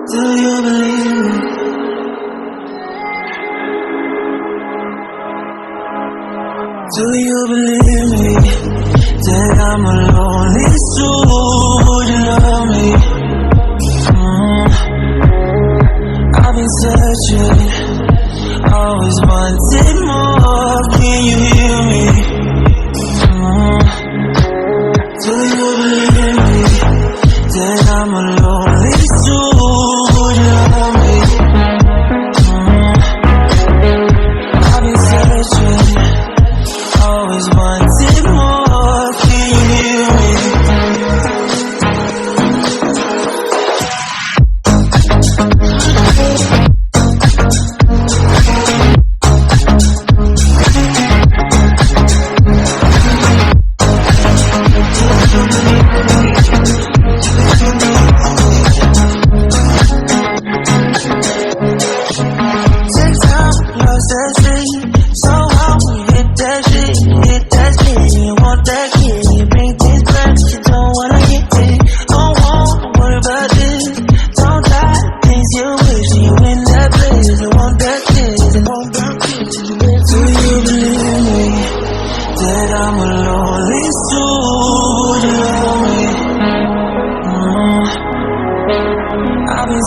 Do you believe me? Do you believe me that I'm a lonely soul? Would you love me? I've been searching, always wanted more. Can you hear me? Do you believe me that I'm a lonely soul? Would you love me? I've been searching, always wanted more. Can you hear me?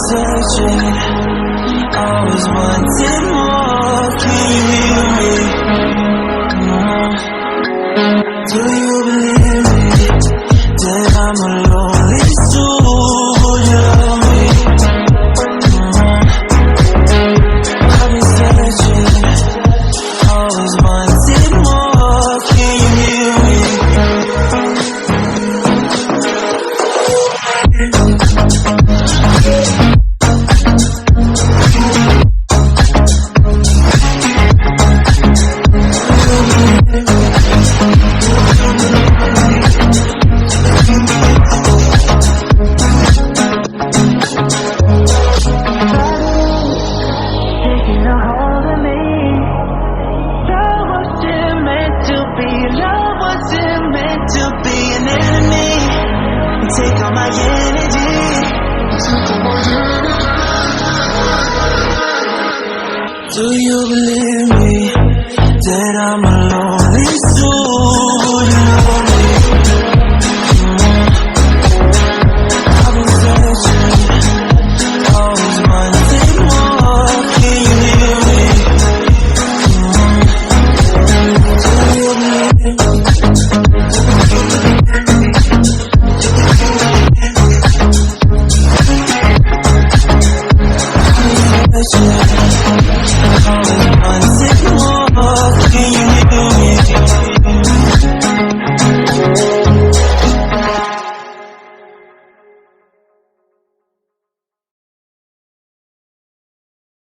Searching, always wanted more. Can you hear me? Do you believe me that I'm a lonely soul? Would you love me? I've been searching, always wanted more. Can you hear me? Take all my energy. Do you believe me that I'm a lonely soul? Would you love me? I've been searching, always wanted more. Can you hear me? Do you believe me? Yeah.